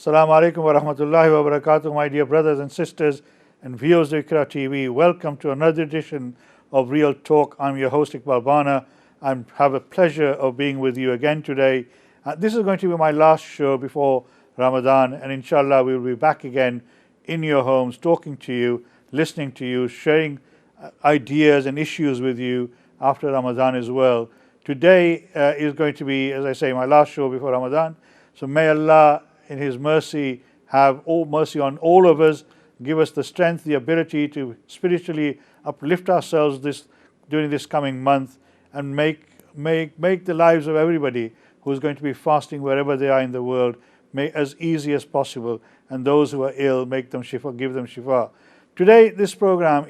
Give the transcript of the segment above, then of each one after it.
Assalamu alaikum wa rahmatullahi wa barakatuh, my dear brothers and sisters and viewers of Iqra TV. Welcome to another edition of Real Talk. I'm your host Iqbal. I have a pleasure of being with you again today. This is going to be my last show before Ramadan, and inshallah we'll be back again in your homes, talking to you, listening to you, sharing ideas and issues with you after Ramadan as well. Today is going to be, as I say, my last show before Ramadan. So may Allah in His mercy have all mercy on all of us, give us the strength, the ability to spiritually uplift ourselves during this coming month, and make the lives of everybody who is going to be fasting wherever they are in the world as easy as possible, and those who are ill, make them shifa, give them shifa. Today this program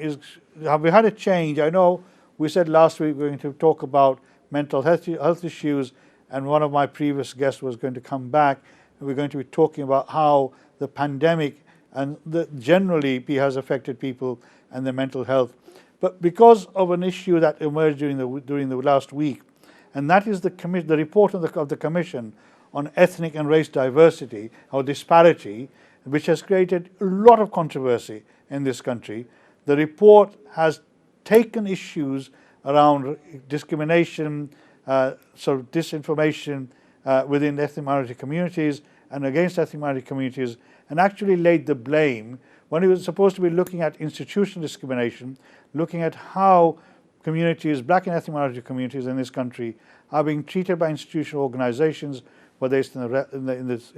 we had a change. I know we said last week we were going to talk about mental health issues, and one of my previous guests was going to come back. We're going to be talking about how the pandemic and generally has affected people and their mental health. But because of an issue that emerged during the last week, and that is the report of the Commission on Ethnic and Race Diversity or Disparity, which has created a lot of controversy in this country. The report has taken issues around discrimination, sort of disinformation within ethnic minority communities and against ethnic minority communities, and actually laid the blame when it was supposed to be looking at institutional discrimination, looking at how communities, black and ethnic minority communities in this country, are being treated by institutional organizations, whether it's in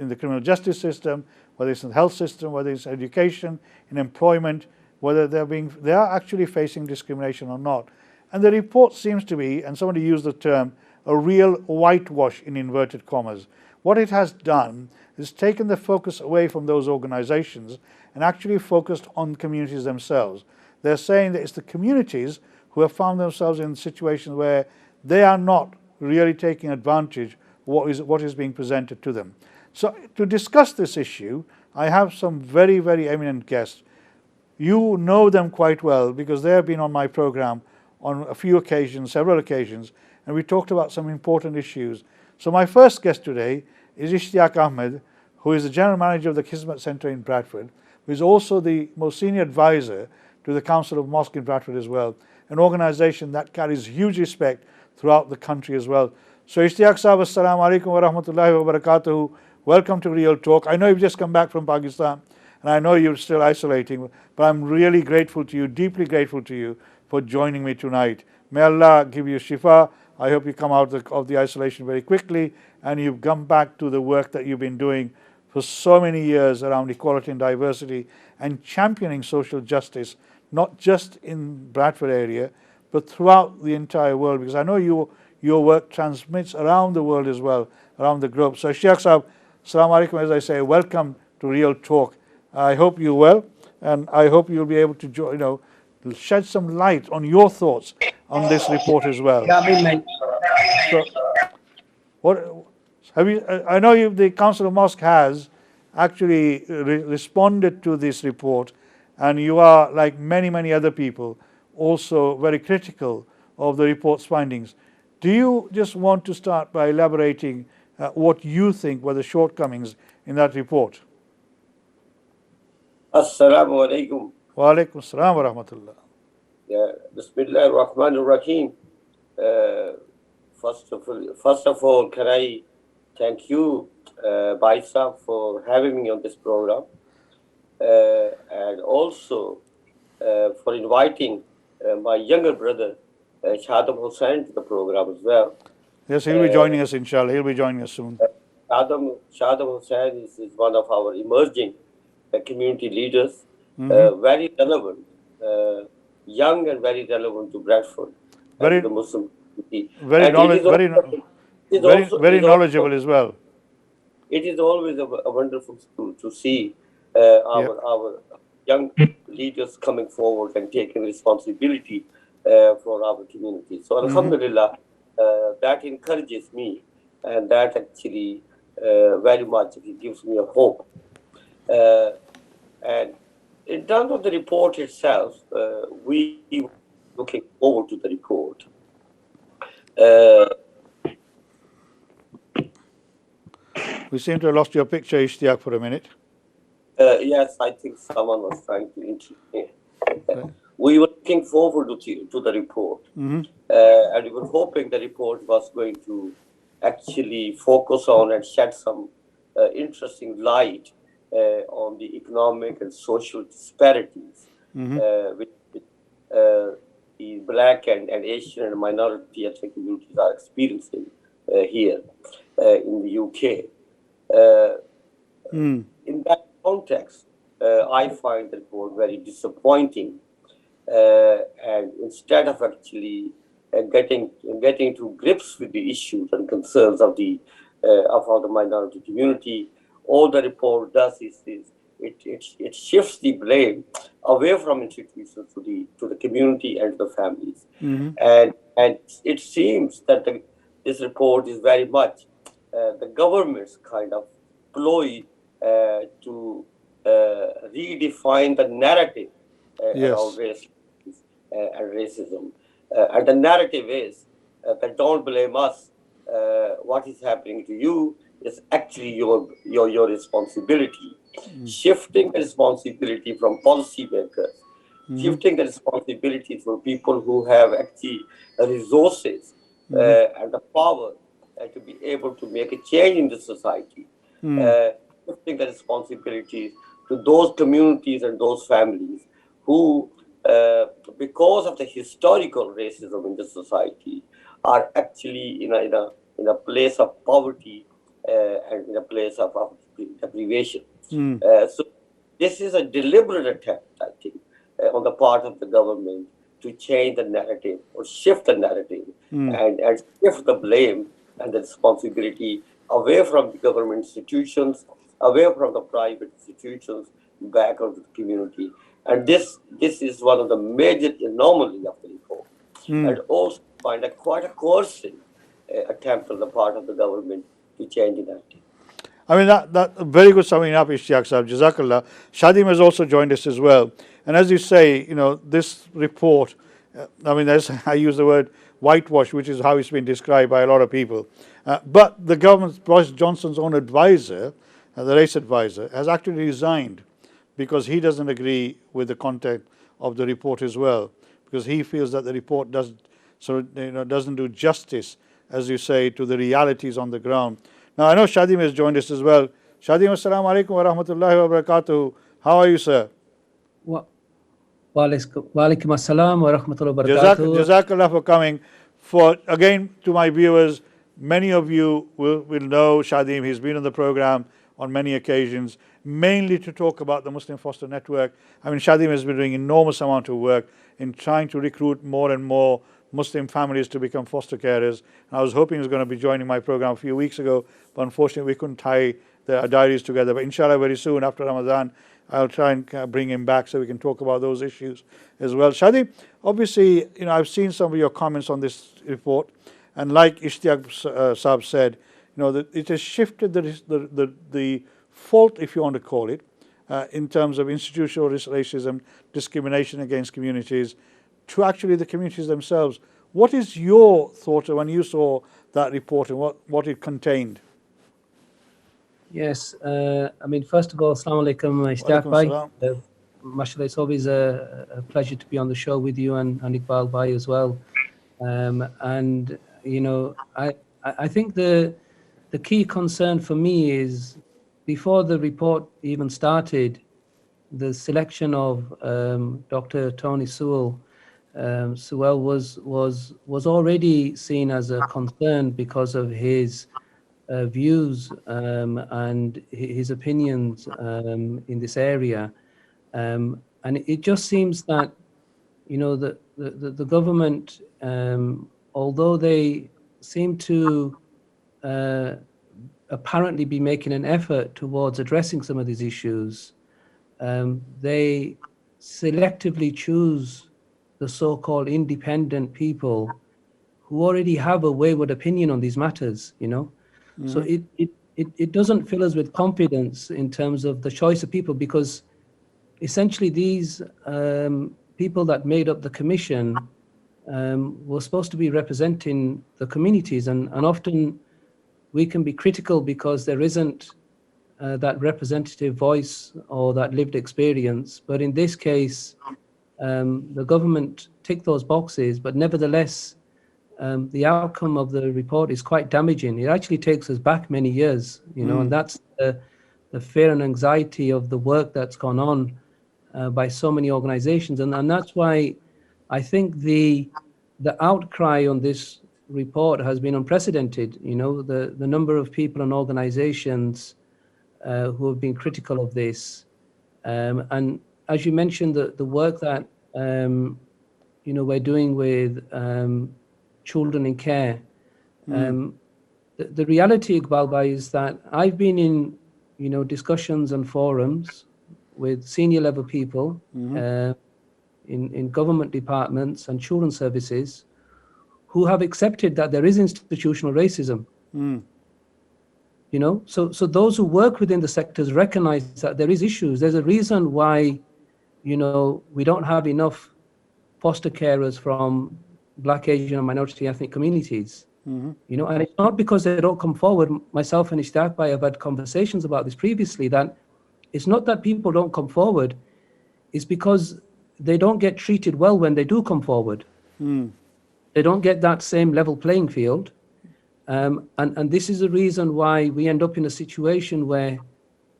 the criminal justice system, whether it's in the health system, whether it's education, in employment, whether they are actually facing discrimination or not. And the report seems to be, and somebody used the term, a real whitewash in inverted commas. What it has done is taken the focus away from those organizations and actually focused on communities themselves. They're saying that it's the communities who have found themselves in situations where they are not really taking advantage of what is being presented to them. So to discuss this issue, I have some very, very eminent guests. You know them quite well because they have been on my program on a few occasions, several occasions, and we talked about some important issues. So my first guest today is Ishida Ahmed, who is the General Manager of the Kismet Center in Bradford, who is also the most senior advisor to the Council of Mosque in Bradford as well, an organization that carries huge respect throughout the country as well. So Ishtiaq Sahab, assalamu alaikum wa rahmatullahi wa barakatuhu. Welcome to Real Talk. I know you've just come back from Pakistan, and I know you're still isolating, but I'm really grateful to you, deeply grateful to you for joining me tonight. May Allah give you shifa. I hope you come out of the isolation very quickly and you've come back to the work that you've been doing for so many years around equality and diversity and championing social justice, not just in Bradford area, but throughout the entire world, because I know your work transmits around the world as well, around the globe. So Sheikh Sahab, assalamu alaikum, as I say, welcome to Real Talk. I hope you're well, and I hope you'll be able to shed some light on your thoughts on this report as well. So, what have you? I know the Council of Mosque has actually responded to this report, and you are, like many other people, also very critical of the report's findings. Do you just want to start by elaborating what you think were the shortcomings in that report? Assalamu alaikum. Wa alaikum assalam wa rahmatullah. Bismillah ar-Rahman ar-Rahim. First of all, can I thank you, Baisa, for having me on this program, and also for inviting my younger brother, Shadi Hussain, to the program as well. Yes, he'll be joining us, inshallah. He'll be joining us soon. Shadi Hussain is one of our emerging community leaders, very relevant, young and very relevant to Bradford and the Muslim community. Very knowledgeable as well. It is always a wonderful to see our young leaders coming forward and taking responsibility for our community. So alhamdulillah, that encourages me, and that actually very much gives me a hope. And in terms of the report itself, we looking forward to the report. We seem to have lost your picture, Ishtiaq, for a minute. Yes, I think someone was trying to intervene. We were looking forward to the report, and we were hoping the report was going to actually focus on and shed some interesting light on the economic and social disparities which the Black and Asian and minority ethnic communities are experiencing here in the UK. In that context, I find the report very disappointing. And instead of actually getting to grips with the issues and concerns of the minority community, all the report does is it shifts the blame away from institutions to the community and the families, and it seems that this report is very much the government's kind of ploy to redefine the narrative around race and racism. And the narrative is that don't blame us. What is happening to you is actually your responsibility. Shifting the responsibility from policymakers, shifting the responsibility for people who have actually resources and the power to be able to make a change in the society. Shifting the responsibilities to those communities and those families who, because of the historical racism in the society, are actually in a place of poverty and in a place of deprivation. So this is a deliberate attempt, I think, on the part of the government to change the narrative or shift the narrative and shift the blame and the responsibility away from the government institutions, away from the private institutions, back onto the community. And this is one of the major anomalies of the report. And also find quite a coercive attempt on the part of the government to change the narrative. I mean, that very good summing up, Ishtiaq Sahib. Jazakallah. Shadim has also joined us as well. And as you say, this report, I mean, I use the word whitewash, which is how it's been described by a lot of people. But the government, Boris Johnson's own advisor, the race advisor, has actually resigned because he doesn't agree with the content of the report as well, because he feels that the report doesn't do justice, as you say, to the realities on the ground. Now, I know Shadim has joined us as well. Shadim, assalamu alaikum wa rahmatullahi wa barakatuh. How are you, sir? Wa alaikum assalam wa rahmatullahi wa barakatuh. Jazakallah for coming. Again, to my viewers, many of you will know Shadim. He's been on the program on many occasions, mainly to talk about the Muslim Foster Network. I mean, Shadim has been doing enormous amount of work in trying to recruit more and more Muslim families to become foster carers. And I was hoping he was going to be joining my program a few weeks ago, but unfortunately we couldn't tie the diaries together. But inshallah, very soon after Ramadan, I'll try and bring him back so we can talk about those issues as well. Shadi, obviously, I've seen some of your comments on this report, and like Ishtiaq Saab said, that it has shifted the fault, if you want to call it, in terms of institutional racism, discrimination against communities, to actually the communities themselves. What is your thought when you saw that report and what it contained? Yes, I mean, first of all, assalamu alaikum, Ishtiaq bhai. Mashallah, it's always a pleasure to be on the show with you and Iqbal bhai as well. And I think the key concern for me is, before the report even started, the selection of Dr. Tony Sewell was already seen as a concern because of his views and his opinions in this area, and it just seems that the government, although they seem to apparently be making an effort towards addressing some of these issues, they selectively choose the so-called independent people who already have a wayward opinion on these matters, So it doesn't fill us with confidence in terms of the choice of people, because essentially these people that made up the commission were supposed to be representing the communities, and often we can be critical because there isn't that representative voice or that lived experience. But in this case, the government ticked those boxes, but nevertheless, the outcome of the report is quite damaging. It actually takes us back many years, and that's the fear and anxiety of the work that's gone on by so many organizations. And that's why I think the outcry on this report has been unprecedented. The number of people and organizations who have been critical of this. And as you mentioned, the work that we're doing with children in care. The reality, Iqbal, is that I've been in discussions and forums with senior level people in government departments and children's services who have accepted that there is institutional racism. So those who work within the sectors recognize that there is issues. There's a reason why we don't have enough foster carers from Black, Asian, and minority ethnic communities. And it's not because they don't come forward. Myself and Ishida have had conversations about this previously, that it's not that people don't come forward, it's because they don't get treated well when they do come forward. They don't get that same level playing field. And this is the reason why we end up in a situation where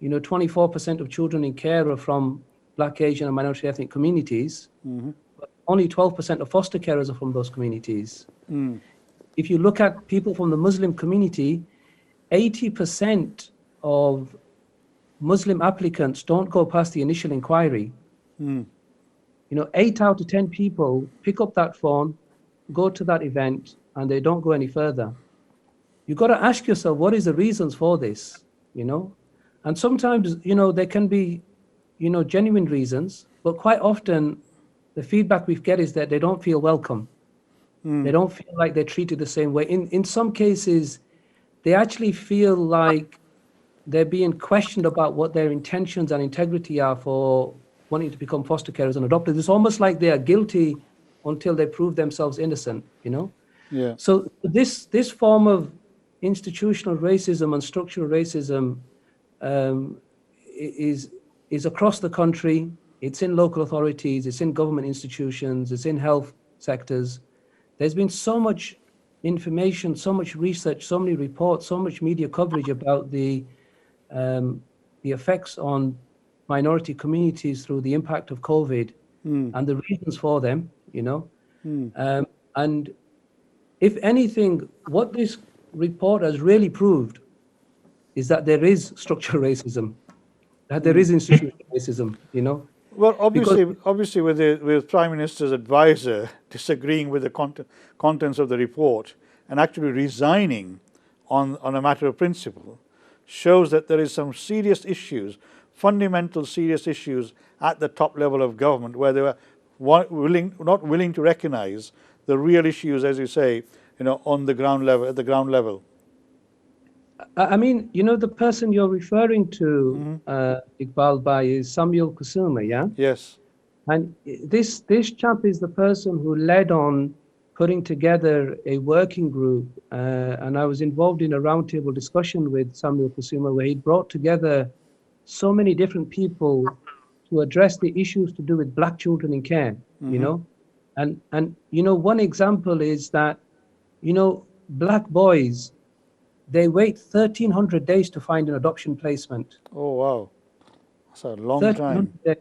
24% of children in care are from Black, Asian, and minority ethnic communities. But only 12% of foster carers are from those communities. If you look at people from the Muslim community, 80% of Muslim applicants don't go past the initial inquiry. 8 out of 10 people pick up that phone, go to that event, and they don't go any further. You've got to ask yourself, what is the reasons for this? And sometimes, there can be, genuine reasons, but quite often the feedback we get is that they don't feel welcome. They don't feel like they're treated the same way. In some cases, they actually feel like they're being questioned about what their intentions and integrity are for wanting to become foster carers and adopters. It's almost like they are guilty until they prove themselves innocent, Yeah. So this form of institutional racism and structural racism is across the country. It's in local authorities, it's in government institutions, it's in health sectors. There's been so much information, so much research, so many reports, so much media coverage about the effects on minority communities through the impact of COVID and the reasons for them, and if anything, what this report has really proved is that there is structural racism, that there is institutional racism, Well, obviously, with Prime Minister's advisor disagreeing with the contents of the report and actually resigning on a matter of principle, shows that there is some serious issues, fundamental serious issues at the top level of government, where they were not willing to recognize the real issues, as you say, on the ground level, at the ground level. I mean, the person you're referring to, Iqbal Bhai, is Samuel Kusuma, yeah? Yes. And this chap is the person who led on putting together a working group, and I was involved in a roundtable discussion with Samuel Kusuma where he brought together so many different people to address the issues to do with Black children in care, And one example is that, Black boys, they wait 1,300 days to find an adoption placement. Oh, wow. That's a long time. Days,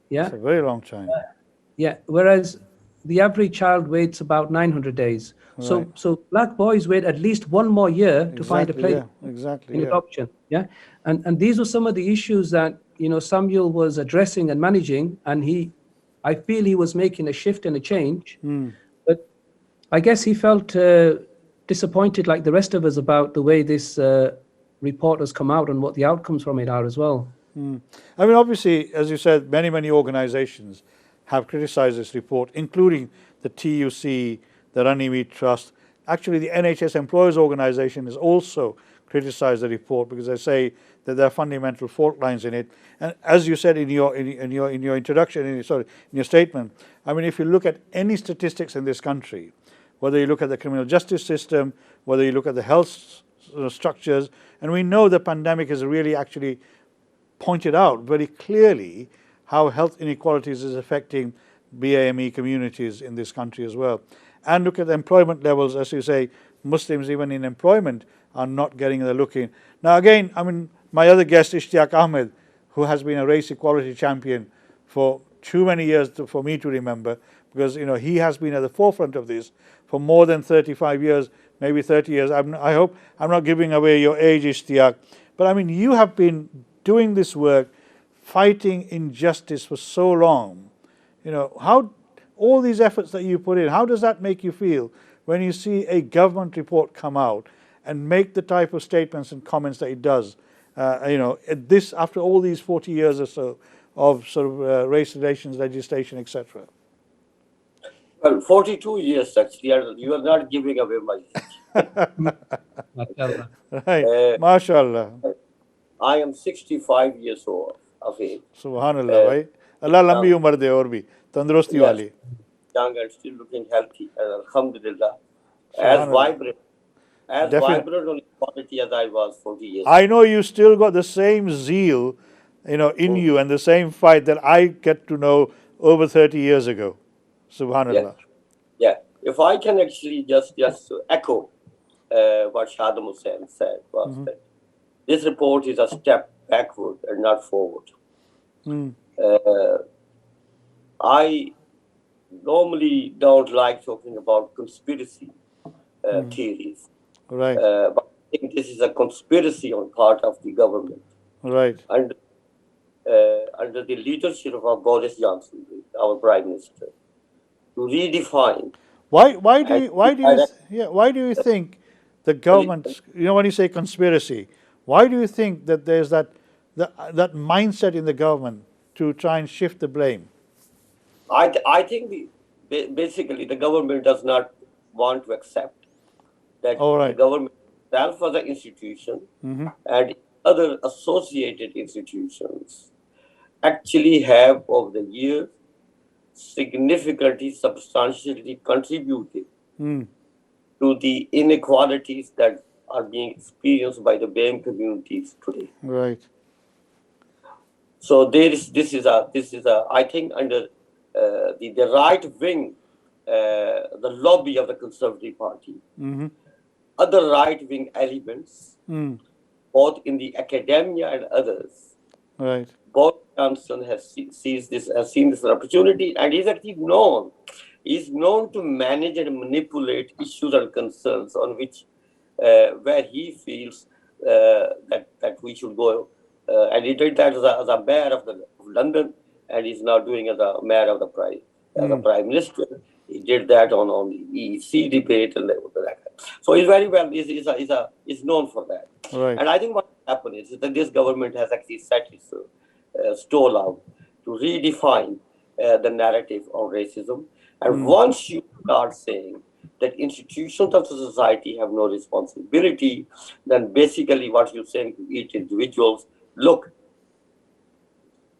yeah. That's a very long time. Yeah. Whereas the average child waits about 900 days. Right. So Black boys wait at least one more year to find a place in adoption. Yeah. And these were some of the issues that, Samuel was addressing and managing, and I feel he was making a shift and a change. But I guess he felt disappointed like the rest of us about the way this report has come out and what the outcomes from it are as well. I mean, obviously, as you said, many organizations have criticized this report, including the TUC, the Runnymede Trust. Actually, the NHS Employers Organization has also criticized the report because they say that there are fundamental fault lines in it. And as you said in your introduction, in your statement, I mean, if you look at any statistics in this country, whether you look at the criminal justice system, whether you look at the health structures. And we know the pandemic has really actually pointed out very clearly how health inequalities is affecting BAME communities in this country as well. And look at the employment levels, as you say, Muslims even in employment are not getting the look in. Now again, I mean, my other guest, Ishtiaq Ahmed, who has been a race equality champion for too many years for me to remember, because he has been at the forefront of this for more than 35 years, maybe 30 years. I hope I'm not giving away your age, Ishtiaq, but I mean, you have been doing this work, fighting injustice for so long. How all these efforts that you put in, how does that make you feel when you see a government report come out and make the type of statements and comments that it does? This after all these 40 years or so of sort of race relations legislation, etc. Well, 42 years actually. You are not giving away my age. Right, mashallah. I am 65 years old of age. Subhanallah, bhai. Allah lambi umar de aur bhi tandurusti wali. Young and still looking healthy, and alhamdulillah, as vibrant on equality as I was 40 years ago. I know you still got the same zeal, in you, and the same fight that I get to know over 30 years ago. Subhanallah. Yeah. If I can actually just echo what Saddam Hussein said, was that this report is a step backward and not forward. I normally don't like talking about conspiracy theories. Right. But I think this is a conspiracy on part of the government. Right. And under the leadership of Boris Johnson, our Prime Minister, to redefine. Why do you think the government, when you say conspiracy, why do you think that there's that mindset in the government to try and shift the blame? I think basically the government does not want to accept that the government itself as an institution and other associated institutions actually have over the years significantly, substantially contributed to the inequalities that are being experienced by the BAME communities today. Right. So this is a I think under the right wing, the lobby of the Conservative Party, other right wing elements, both in the academia and others. Right. Boris Johnson has seen this opportunity, and he's actually known. He's known to manage and manipulate issues and concerns on which, where he feels that we should go. And he did that as a mayor of London, and he's now doing as a mayor of the Prime Minister. He did that on the EEC debate and that. So he's very well. He's known for that. Right. And I think what happened is that this government has actually set its stall out to redefine the narrative of racism. And once you start saying that institutions of the society have no responsibility, then basically what you're saying to each individuals, look,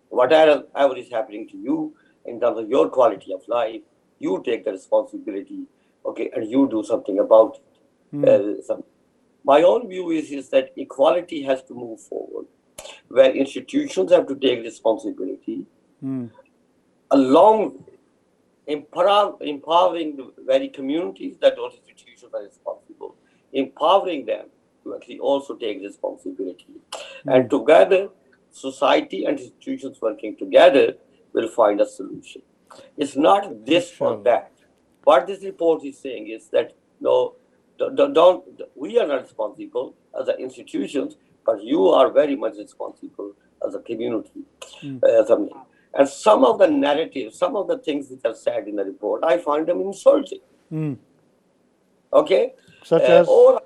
whatever is happening to you in terms of your quality of life, you take the responsibility, okay, and you do something about it. My own view is that equality has to move forward, where institutions have to take responsibility, along empowering the very communities that those institutions are responsible, empowering them to actually also take responsibility. And together, society and institutions working together will find a solution. It's not this or that. What this report is saying is that, no, we are not responsible as institutions, but you are very much responsible as a community. And some of the narratives, some of the things which are said in the report, I find them insulting. Okay? Such as? All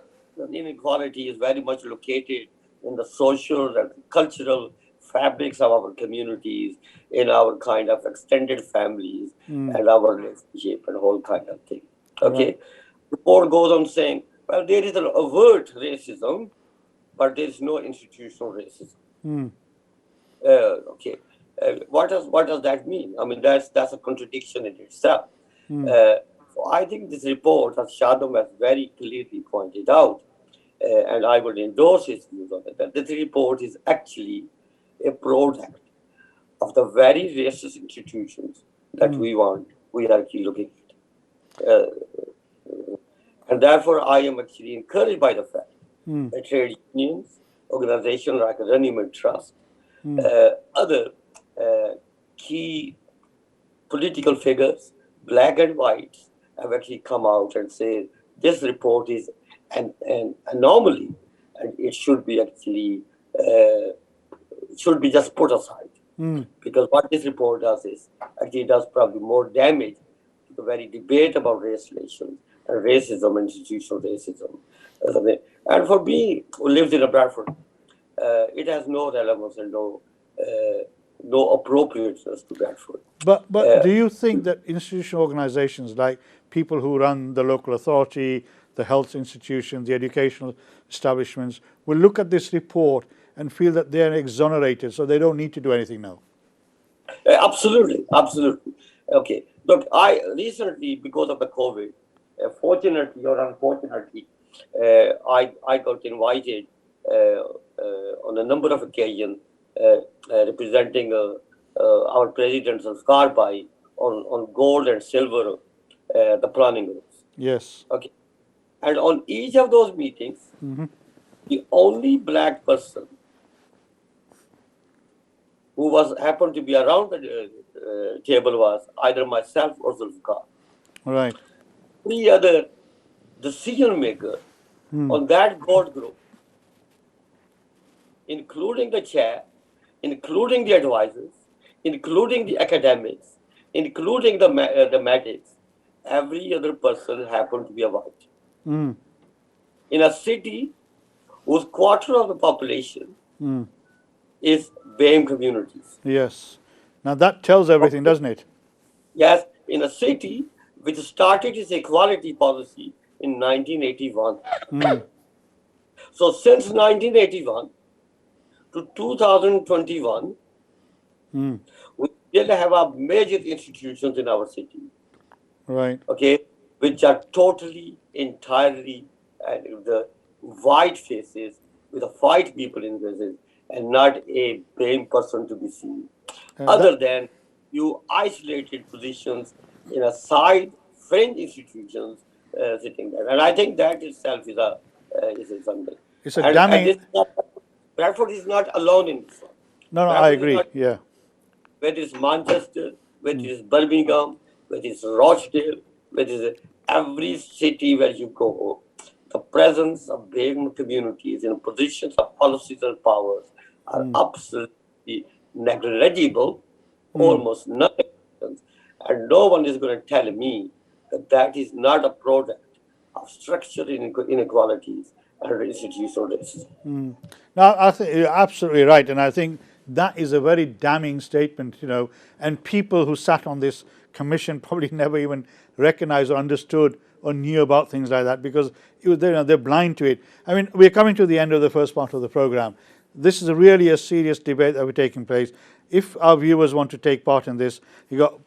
inequality is very much located in the social and cultural fabrics of our communities, in our kind of extended families, and our relationship and whole kind of thing. Okay? Right. The report goes on saying, well, there is an overt racism, but there is no institutional racism. Okay. What does that mean? I mean, that's a contradiction in itself. So I think this report, as Shadam has very clearly pointed out, and I would endorse his views on it, that this report is actually a product of the very racist institutions that we are actually looking at. And therefore, I am actually encouraged by the fact that trade unions, organizations like Runnymede Trust, other key political figures, black and white, have actually come out and said this report is an anomaly and it should be actually should be just put aside. Because what this report does is actually does probably more damage to the very debate about race relations and racism and institutional racism. And for me, who lives in a Bradford, it has no relevance and no appropriateness to Bradford. But do you think that institutional organizations like people who run the local authority, the health institutions, the educational establishments will look at this report and feel that they're exonerated, so they don't need to do anything now? Absolutely, absolutely. Okay. Look, I recently, because of the COVID, fortunately or unfortunately, I got invited on a number of occasions representing our presidents of Scarby on gold and silver, the planning groups. Yes. Okay. And on each of those meetings, the only black person who happened to be around the table was either myself or Zulfikar. Right. Three other decision makers on that board group, including the chair, including the advisors, including the academics, including the medics, every other person happened to be a white. In a city whose quarter of the population is BAME communities. Yes. Now that tells everything, doesn't it? Yes, in a city which started its equality policy in 1981. So since 1981 to 2021, we still have our major institutions in our city. Right. Okay, which are totally, entirely, the white faces with the white people in faces, and not a BAME person to be seen. Other than you isolated positions in a side fringe institutions sitting there, and I think that itself is something. It's a damning. Bradford is not alone in this one. No, I agree. Yeah. Whether it's Manchester, whether it's Birmingham, whether it's Rochdale, whether it's every city where you go, the presence of BAME communities in positions of policies and powers are absolutely negligible, almost nothing. And no one is going to tell me that that is not a product of structural inequalities and institutional racism. No, I think you're absolutely right, and I think that is a very damning statement, and people who sat on this commission probably never even recognized or understood or knew about things like that because they're blind to it. I mean, we're coming to the end of the first part of the program. This is really a serious debate that we're taking place. If our viewers want to take part in this,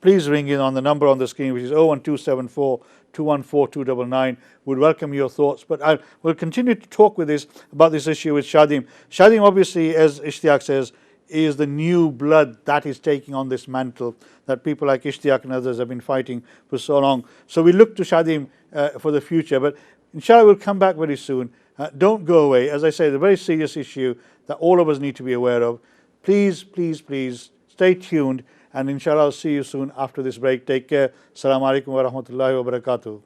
please ring in on the number on the screen, which is 01274 214 299. We'd welcome your thoughts. But we'll continue to talk about this issue with Shadim. Shadim, obviously, as Ishtiaq says, is the new blood that is taking on this mantle that people like Ishtiaq and others have been fighting for so long. So we look to Shadim for the future. But inshallah, we'll come back very soon. Don't go away. As I say, it's a very serious issue that all of us need to be aware of. Please, please, please stay tuned, and inshallah I'll see you soon after this break. Take care. Assalamu alaikum wa rahmatullahi wa barakatuh.